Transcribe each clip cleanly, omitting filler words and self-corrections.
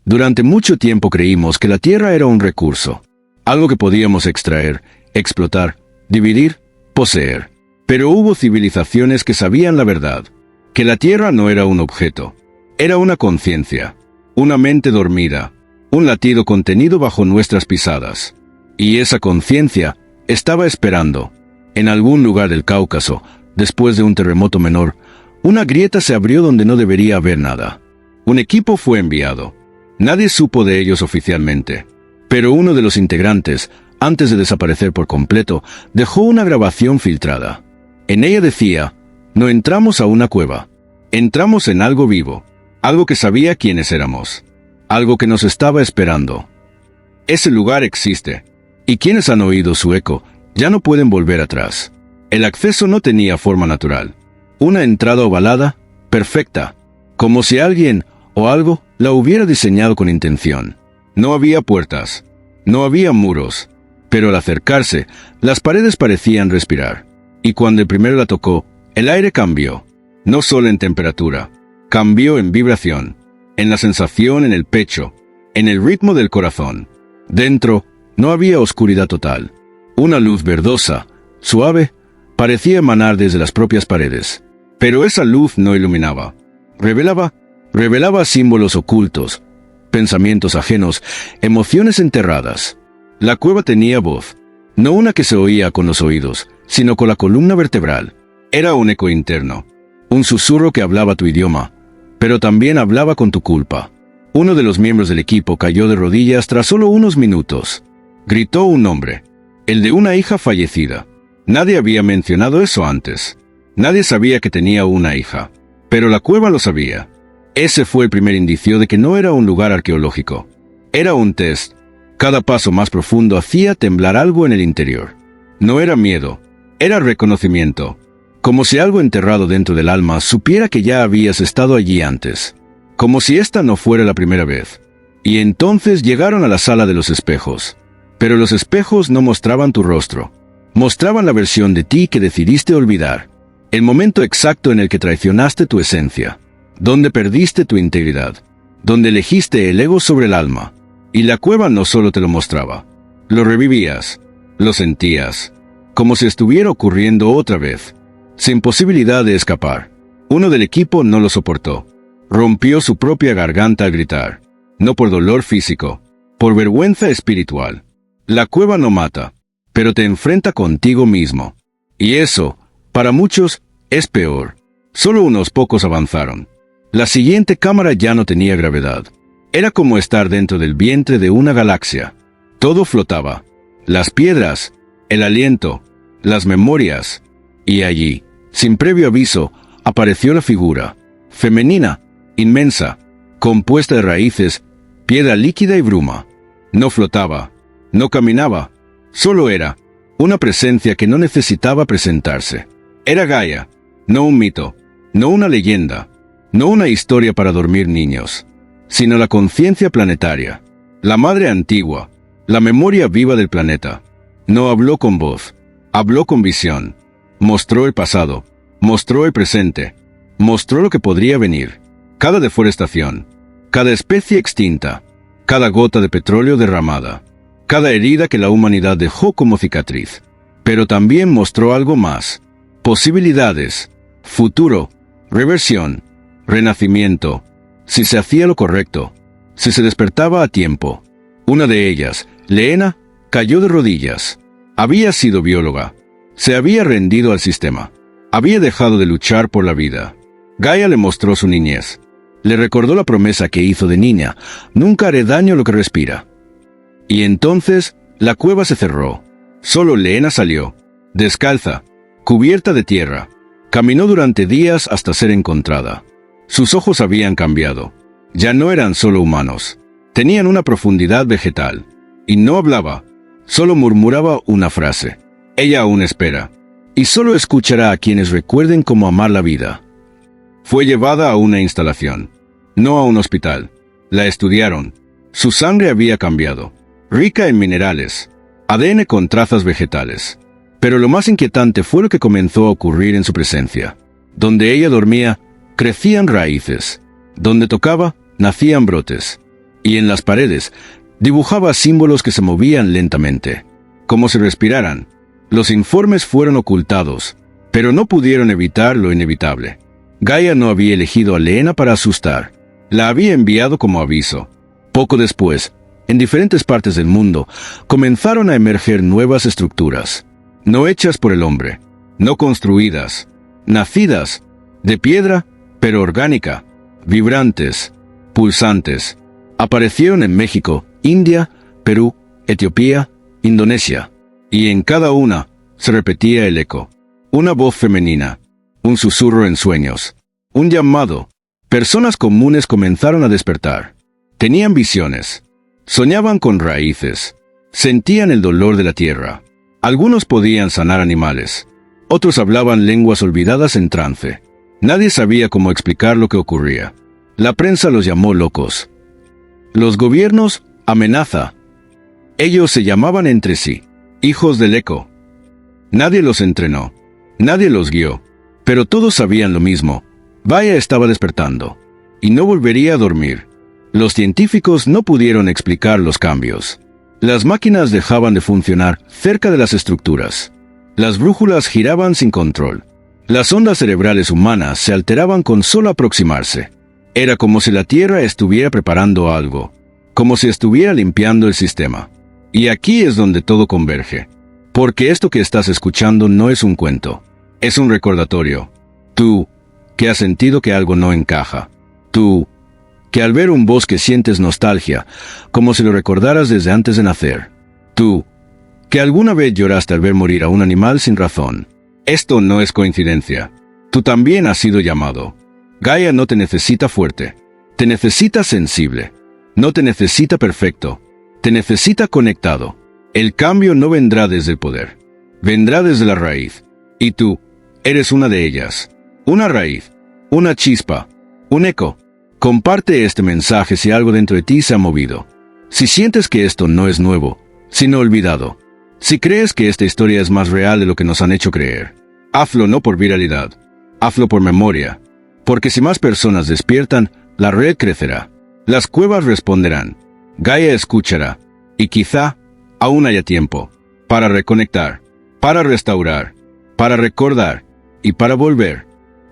Durante mucho tiempo creímos que la tierra era un recurso, algo que podíamos extraer, explotar, dividir, poseer. Pero hubo civilizaciones que sabían la verdad, que la tierra no era un objeto, era una conciencia, una mente dormida, un latido contenido bajo nuestras pisadas. Y esa conciencia estaba esperando. En algún lugar del Cáucaso, después de un terremoto menor, una grieta se abrió donde no debería haber nada. Un equipo fue enviado. Nadie supo de ellos oficialmente, pero uno de los integrantes, antes de desaparecer por completo, dejó una grabación filtrada. En ella decía: no entramos a una cueva, entramos en algo vivo, algo que sabía quiénes éramos, algo que nos estaba esperando. Ese lugar existe, y quienes han oído su eco ya no pueden volver atrás. El acceso no tenía forma natural, una entrada ovalada, perfecta, como si alguien o algo la hubiera diseñado con intención. No había puertas, no había muros, pero al acercarse, las paredes parecían respirar. Y cuando el primero la tocó, el aire cambió, no solo en temperatura, cambió en vibración, en la sensación en el pecho, en el ritmo del corazón. Dentro, no había oscuridad total. Una luz verdosa, suave, parecía emanar desde las propias paredes. Pero esa luz no iluminaba. Revelaba símbolos ocultos, pensamientos ajenos, emociones enterradas. La cueva tenía voz, no una que se oía con los oídos, sino con la columna vertebral. Era un eco interno, un susurro que hablaba tu idioma, pero también hablaba con tu culpa. Uno de los miembros del equipo cayó de rodillas tras solo unos minutos. Gritó un nombre, el de una hija fallecida. Nadie había mencionado eso antes. Nadie sabía que tenía una hija, pero la cueva lo sabía. Ese fue el primer indicio de que no era un lugar arqueológico. Era un test. Cada paso más profundo hacía temblar algo en el interior. No era miedo, era reconocimiento. Como si algo enterrado dentro del alma supiera que ya habías estado allí antes. Como si esta no fuera la primera vez. Y entonces llegaron a la sala de los espejos. Pero los espejos no mostraban tu rostro. Mostraban la versión de ti que decidiste olvidar. El momento exacto en el que traicionaste tu esencia. Donde perdiste tu integridad. Donde elegiste el ego sobre el alma. Y la cueva no solo te lo mostraba. Lo revivías. Lo sentías. Como si estuviera ocurriendo otra vez. Sin posibilidad de escapar. Uno del equipo no lo soportó. Rompió su propia garganta al gritar. No por dolor físico. Por vergüenza espiritual. La cueva no mata, pero te enfrenta contigo mismo. Y eso, para muchos, es peor. Solo unos pocos avanzaron. La siguiente cámara ya no tenía gravedad. Era como estar dentro del vientre de una galaxia. Todo flotaba. Las piedras, el aliento, las memorias. Y allí, sin previo aviso, apareció la figura. Femenina, inmensa, compuesta de raíces, piedra líquida y bruma. No flotaba. No caminaba, solo era una presencia que no necesitaba presentarse. Era Gaia, no un mito, no una leyenda, no una historia para dormir niños, sino la conciencia planetaria, la madre antigua, la memoria viva del planeta. No habló con voz, habló con visión. Mostró el pasado, mostró el presente, mostró lo que podría venir. Cada deforestación, cada especie extinta, cada gota de petróleo derramada. Cada herida que la humanidad dejó como cicatriz. Pero también mostró algo más. Posibilidades, futuro, reversión, renacimiento, si se hacía lo correcto, si se despertaba a tiempo. Una de ellas, Leena, cayó de rodillas. Había sido bióloga. Se había rendido al sistema. Había dejado de luchar por la vida. Gaia le mostró su niñez. Le recordó la promesa que hizo de niña: nunca haré daño a lo que respira. Y entonces, la cueva se cerró. Solo Leena salió, descalza, cubierta de tierra. Caminó durante días hasta ser encontrada. Sus ojos habían cambiado. Ya no eran solo humanos. Tenían una profundidad vegetal. Y no hablaba. Solo murmuraba una frase. Ella aún espera. Y solo escuchará a quienes recuerden cómo amar la vida. Fue llevada a una instalación. No a un hospital. La estudiaron. Su sangre había cambiado. Rica en minerales, ADN con trazas vegetales. Pero lo más inquietante fue lo que comenzó a ocurrir en su presencia. Donde ella dormía, crecían raíces. Donde tocaba, nacían brotes. y en las paredes dibujaba símbolos que se movían lentamente, como si respiraran. Los informes fueron ocultados, pero no pudieron evitar lo inevitable. Gaia no había elegido a Leena para asustar. La había enviado como aviso. Poco después, en diferentes partes del mundo, comenzaron a emerger nuevas estructuras, no hechas por el hombre, no construidas, nacidas, de piedra, pero orgánica, vibrantes, pulsantes. Aparecieron en México, India, Perú, Etiopía, Indonesia, y en cada una se repetía el eco. Una voz femenina, un susurro en sueños, un llamado. Personas comunes comenzaron a despertar. Tenían visiones. Soñaban con raíces. Sentían el dolor de la tierra. Algunos podían sanar animales. Otros hablaban lenguas olvidadas en trance. Nadie sabía cómo explicar lo que ocurría. La prensa los llamó locos. Los gobiernos, amenaza. Ellos se llamaban entre sí, hijos del eco. Nadie los entrenó. Nadie los guió. Pero todos sabían lo mismo. Gaia estaba despertando. Y no volvería a dormir. Los científicos no pudieron explicar los cambios. Las máquinas dejaban de funcionar cerca de las estructuras. Las brújulas giraban sin control. Las ondas cerebrales humanas se alteraban con solo aproximarse. Era como si la Tierra estuviera preparando algo. Como si estuviera limpiando el sistema. Y aquí es donde todo converge. Porque esto que estás escuchando no es un cuento. Es un recordatorio. Tú, que has sentido que algo no encaja. Tú, que al ver un bosque sientes nostalgia, como si lo recordaras desde antes de nacer. Tú, que alguna vez lloraste al ver morir a un animal sin razón. Esto no es coincidencia. Tú también has sido llamado. Gaia no te necesita fuerte. Te necesita sensible. No te necesita perfecto. Te necesita conectado. El cambio no vendrá desde el poder. Vendrá desde la raíz. Y tú, eres una de ellas. Una raíz. Una chispa. Un eco. Comparte este mensaje si algo dentro de ti se ha movido. Si sientes que esto no es nuevo, sino olvidado. Si crees que esta historia es más real de lo que nos han hecho creer. Hazlo no por viralidad. Hazlo por memoria. Porque si más personas despiertan, la red crecerá. Las cuevas responderán. Gaia escuchará. Y quizá, aún haya tiempo. Para reconectar. Para restaurar. Para recordar. Y para volver.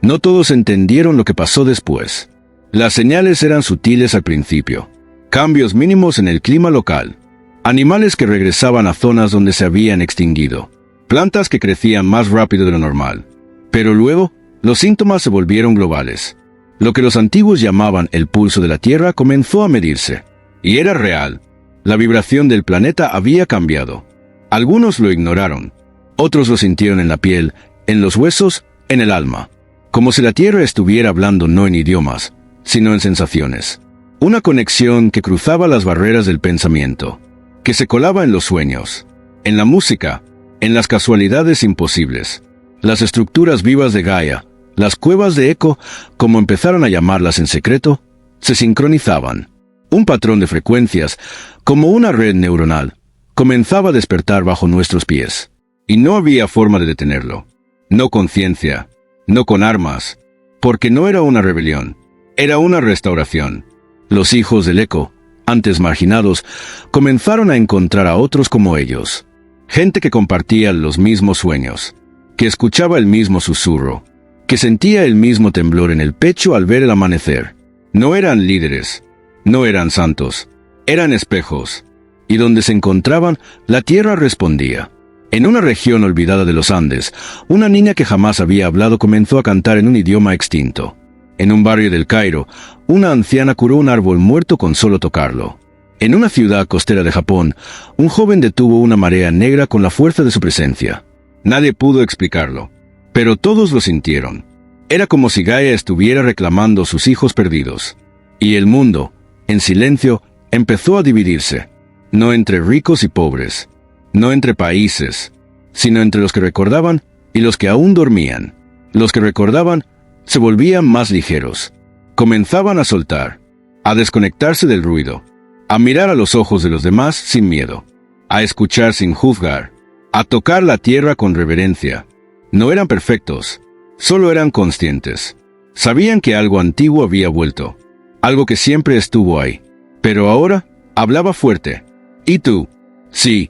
No todos entendieron lo que pasó después. Las señales eran sutiles al principio. Cambios mínimos en el clima local. Animales que regresaban a zonas donde se habían extinguido. Plantas que crecían más rápido de lo normal. Pero luego, los síntomas se volvieron globales. Lo que los antiguos llamaban el pulso de la Tierra comenzó a medirse. Y era real. La vibración del planeta había cambiado. Algunos lo ignoraron. Otros lo sintieron en la piel, en los huesos, en el alma. Como si la Tierra estuviera hablando no en idiomas, sino en sensaciones. Una conexión que cruzaba las barreras del pensamiento, que se colaba en los sueños, en la música, en las casualidades imposibles. Las estructuras vivas de Gaia, las cuevas de eco, como empezaron a llamarlas en secreto, se sincronizaban. Un patrón de frecuencias, como una red neuronal, comenzaba a despertar bajo nuestros pies. Y no había forma de detenerlo. No con ciencia, no con armas, porque no era una rebelión. Era una restauración. Los hijos del eco, antes marginados, comenzaron a encontrar a otros como ellos. Gente que compartía los mismos sueños, que escuchaba el mismo susurro, que sentía el mismo temblor en el pecho al ver el amanecer. No eran líderes, no eran santos, eran espejos. Y donde se encontraban, la tierra respondía. En una región olvidada de los Andes, una niña que jamás había hablado comenzó a cantar en un idioma extinto. En un barrio del Cairo, una anciana curó un árbol muerto con solo tocarlo. En una ciudad costera de Japón, un joven detuvo una marea negra con la fuerza de su presencia. Nadie pudo explicarlo, pero todos lo sintieron. Era como si Gaia estuviera reclamando sus hijos perdidos. Y el mundo, en silencio, empezó a dividirse. No entre ricos y pobres, no entre países, sino entre los que recordaban y los que aún dormían. Los que recordaban se volvían más ligeros. Comenzaban a soltar, a desconectarse del ruido, a mirar a los ojos de los demás sin miedo, a escuchar sin juzgar, a tocar la tierra con reverencia. No eran perfectos, solo eran conscientes. Sabían que algo antiguo había vuelto, algo que siempre estuvo ahí, Pero ahora, hablaba fuerte. ¿Y tú? Sí,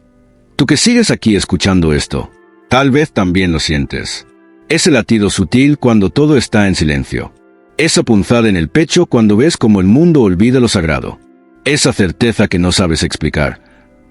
tú que sigues aquí escuchando esto, tal vez también lo sientes. Ese latido sutil cuando todo está en silencio. Esa punzada en el pecho cuando ves como el mundo olvida lo sagrado. Esa certeza que no sabes explicar,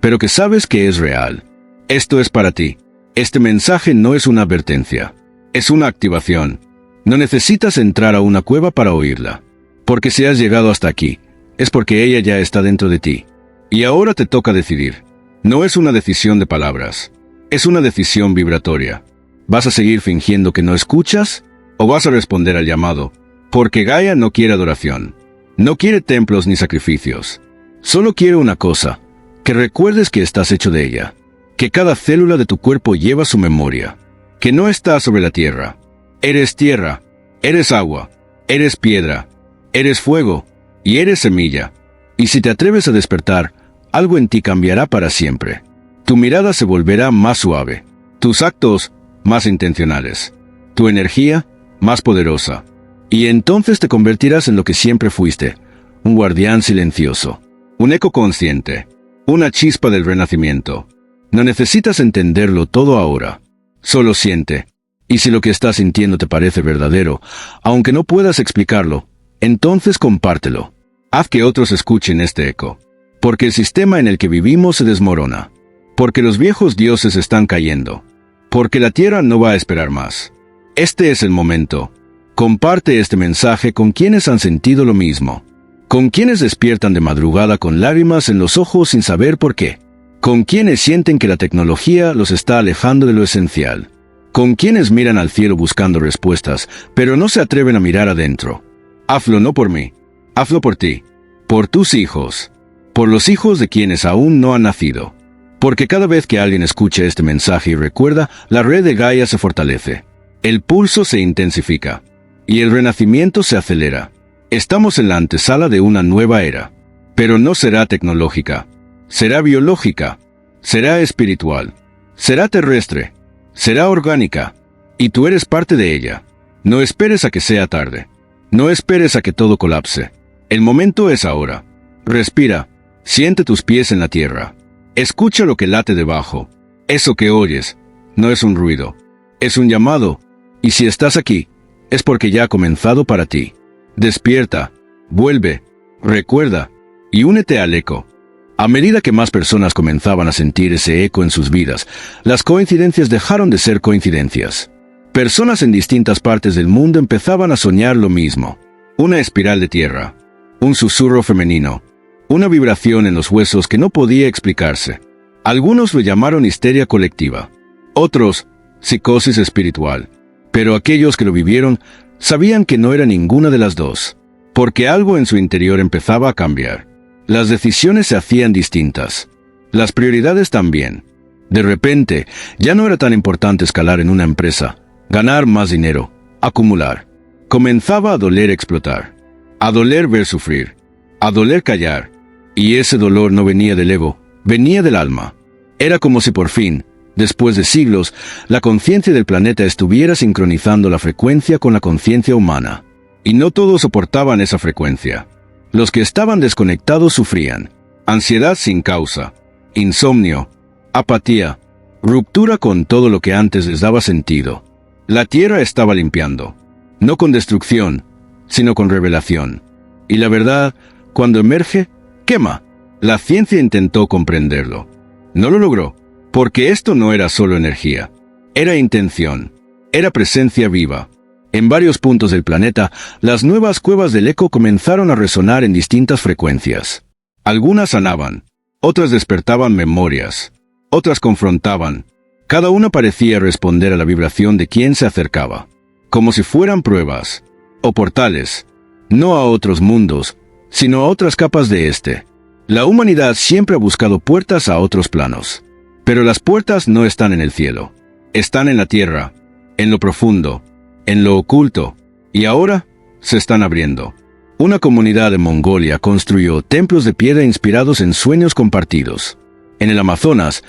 pero que sabes que es real. Esto es para ti. Este mensaje no es una advertencia. Es una activación. No necesitas entrar a una cueva para oírla. Porque si has llegado hasta aquí, es porque ella ya está dentro de ti. Y ahora te toca decidir. No es una decisión de palabras. Es una decisión vibratoria. ¿Vas a seguir fingiendo que no escuchas? ¿O vas a responder al llamado? Porque Gaia no quiere adoración. No quiere templos ni sacrificios. Solo quiere una cosa. Que recuerdes que estás hecho de ella. Que cada célula de tu cuerpo lleva su memoria. Que no estás sobre la tierra. Eres tierra. Eres agua. Eres piedra. Eres fuego. Y eres semilla. Y si te atreves a despertar, algo en ti cambiará para siempre. Tu mirada se volverá más suave. Tus actos, más intencionales. Tu energía, más poderosa. Y entonces te convertirás en lo que siempre fuiste. Un guardián silencioso. Un eco consciente. Una chispa del renacimiento. No necesitas entenderlo todo ahora. Solo siente. Y si lo que estás sintiendo te parece verdadero, aunque no puedas explicarlo, entonces compártelo. Haz que otros escuchen este eco. Porque el sistema en el que vivimos se desmorona. Porque los viejos dioses están cayendo. Porque la tierra no va a esperar más. Este es el momento. Comparte este mensaje con quienes han sentido lo mismo. Con quienes despiertan de madrugada con lágrimas en los ojos sin saber por qué. Con quienes sienten que la tecnología los está alejando de lo esencial. Con quienes miran al cielo buscando respuestas, pero no se atreven a mirar adentro. Hazlo no por mí. Hazlo por ti. Por tus hijos. Por los hijos de quienes aún no han nacido. Porque cada vez que alguien escuche este mensaje y recuerda, la red de Gaia se fortalece. El pulso se intensifica. Y el renacimiento se acelera. Estamos en la antesala de una nueva era. Pero no será tecnológica. Será biológica. Será espiritual. Será terrestre. Será orgánica. Y tú eres parte de ella. No esperes a que sea tarde. No esperes a que todo colapse. El momento es ahora. Respira. Siente tus pies en la tierra. Escucha lo que late debajo. Eso que oyes no es un ruido. Es un llamado. Y si estás aquí, es porque ya ha comenzado para ti. Despierta. Vuelve. Recuerda. Y únete al eco. A medida que más personas comenzaban a sentir ese eco en sus vidas, las coincidencias dejaron de ser coincidencias. Personas en distintas partes del mundo empezaban a soñar lo mismo. Una espiral de tierra. Un susurro femenino. Una vibración en los huesos que no podía explicarse. Algunos lo llamaron histeria colectiva. Otros, psicosis espiritual. Pero aquellos que lo vivieron sabían que no era ninguna de las dos. Porque algo en su interior empezaba a cambiar. Las decisiones se hacían distintas. Las prioridades también. De repente, ya no era tan importante escalar en una empresa, ganar más dinero, acumular. Comenzaba a doler explotar. A doler ver sufrir. A doler callar. Y ese dolor no venía del ego, venía del alma. Era como si por fin, después de siglos, la conciencia del planeta estuviera sincronizando la frecuencia con la conciencia humana. Y no todos soportaban esa frecuencia. Los que estaban desconectados sufrían. Ansiedad sin causa. Insomnio. Apatía. Ruptura con todo lo que antes les daba sentido. La tierra estaba limpiando. No con destrucción, sino con revelación. Y la verdad, cuando emerge, quema. La ciencia intentó comprenderlo. No lo logró, porque esto no era solo energía. Era intención. Era presencia viva. En varios puntos del planeta, las nuevas cuevas del eco comenzaron a resonar en distintas frecuencias. Algunas sanaban, otras despertaban memorias, otras confrontaban. Cada una parecía responder a la vibración de quien se acercaba, como si fueran pruebas, o portales, no a otros mundos, sino a otras capas de este. La humanidad siempre ha buscado puertas a otros planos. Pero las puertas no están en el cielo, están en la tierra, en lo profundo, en lo oculto, y ahora se están abriendo. Una comunidad de Mongolia construyó templos de piedra inspirados en sueños compartidos. En el Amazonas,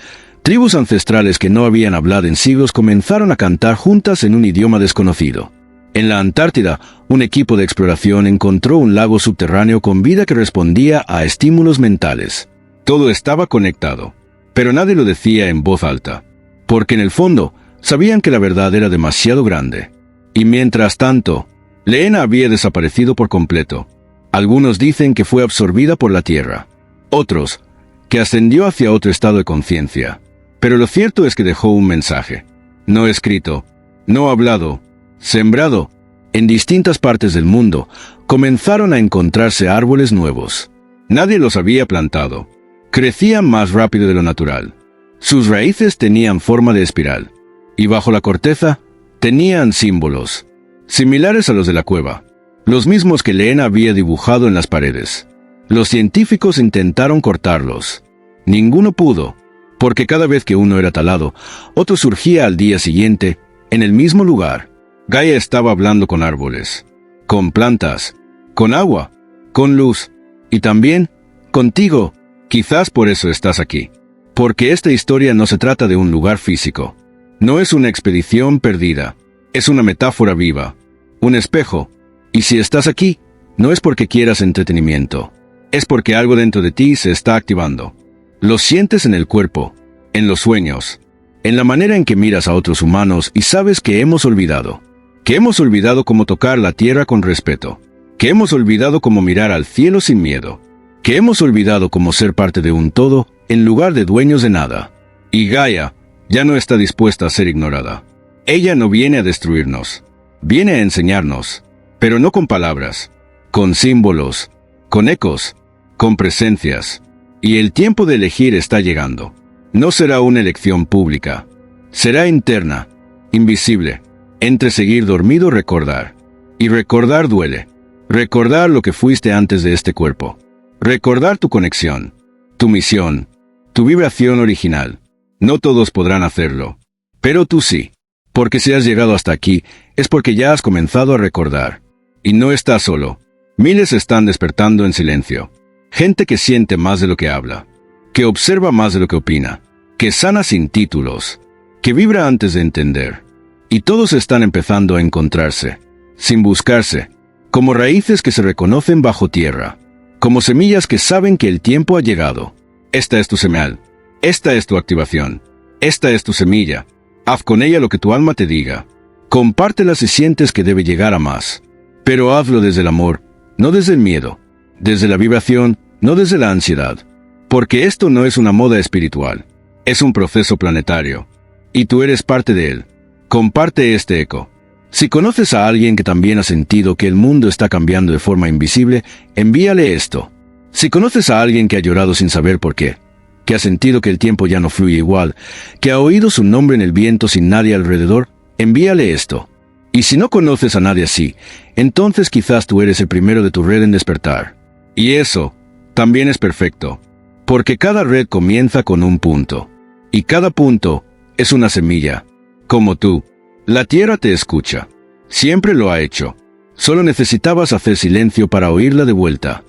tribus ancestrales que no habían hablado en siglos comenzaron a cantar juntas en un idioma desconocido. En la Antártida, un equipo de exploración encontró un lago subterráneo con vida que respondía a estímulos mentales. Todo estaba conectado, pero nadie lo decía en voz alta, porque en el fondo sabían que la verdad era demasiado grande. Y mientras tanto, Leena había desaparecido por completo. Algunos dicen que fue absorbida por la Tierra, otros, que ascendió hacia otro estado de conciencia. Pero lo cierto es que dejó un mensaje, no escrito, no hablado, sembrado. En distintas partes del mundo comenzaron a encontrarse árboles nuevos. Nadie los había plantado. Crecían más rápido de lo natural. Sus raíces tenían forma de espiral. Y bajo la corteza tenían símbolos, similares a los de la cueva, los mismos que Leena había dibujado en las paredes. Los científicos intentaron cortarlos. Ninguno pudo, porque cada vez que uno era talado, otro surgía al día siguiente, en el mismo lugar. Gaia estaba hablando con árboles, con plantas, con agua, con luz, y también contigo. Quizás por eso estás aquí. Porque esta historia no se trata de un lugar físico. No es una expedición perdida. Es una metáfora viva, un espejo. Y si estás aquí, no es porque quieras entretenimiento. Es porque algo dentro de ti se está activando. Lo sientes en el cuerpo, en los sueños, en la manera en que miras a otros humanos y sabes que hemos olvidado. Que hemos olvidado cómo tocar la tierra con respeto. Que hemos olvidado cómo mirar al cielo sin miedo. Que hemos olvidado cómo ser parte de un todo en lugar de dueños de nada. Y Gaia ya no está dispuesta a ser ignorada. Ella no viene a destruirnos. Viene a enseñarnos, pero no con palabras, con símbolos, con ecos, con presencias. Y el tiempo de elegir está llegando. No será una elección pública. Será interna, invisible. Entre seguir dormido o recordar. Y recordar duele. Recordar lo que fuiste antes de este cuerpo. Recordar tu conexión, tu misión, tu vibración original. No todos podrán hacerlo. Pero tú sí. Porque si has llegado hasta aquí, es porque ya has comenzado a recordar. Y no estás solo. Miles están despertando en silencio. Gente que siente más de lo que habla. Que observa más de lo que opina. Que sana sin títulos. Que vibra antes de entender. Y todos están empezando a encontrarse. Sin buscarse. Como raíces que se reconocen bajo tierra. Como semillas que saben que el tiempo ha llegado. Esta es tu señal. Esta es tu activación. Esta es tu semilla. Haz con ella lo que tu alma te diga. Compártela si sientes que debe llegar a más. Pero hazlo desde el amor, no desde el miedo. Desde la vibración, no desde la ansiedad. Porque esto no es una moda espiritual. Es un proceso planetario. Y tú eres parte de él. Comparte este eco. Si conoces a alguien que también ha sentido que el mundo está cambiando de forma invisible, envíale esto. Si conoces a alguien que ha llorado sin saber por qué, que ha sentido que el tiempo ya no fluye igual, que ha oído su nombre en el viento sin nadie alrededor, envíale esto. Y si no conoces a nadie así, entonces quizás tú eres el primero de tu red en despertar. Y eso también es perfecto, porque cada red comienza con un punto. Y cada punto es una semilla. Como tú, la tierra te escucha. Siempre lo ha hecho. Solo necesitabas hacer silencio para oírla de vuelta.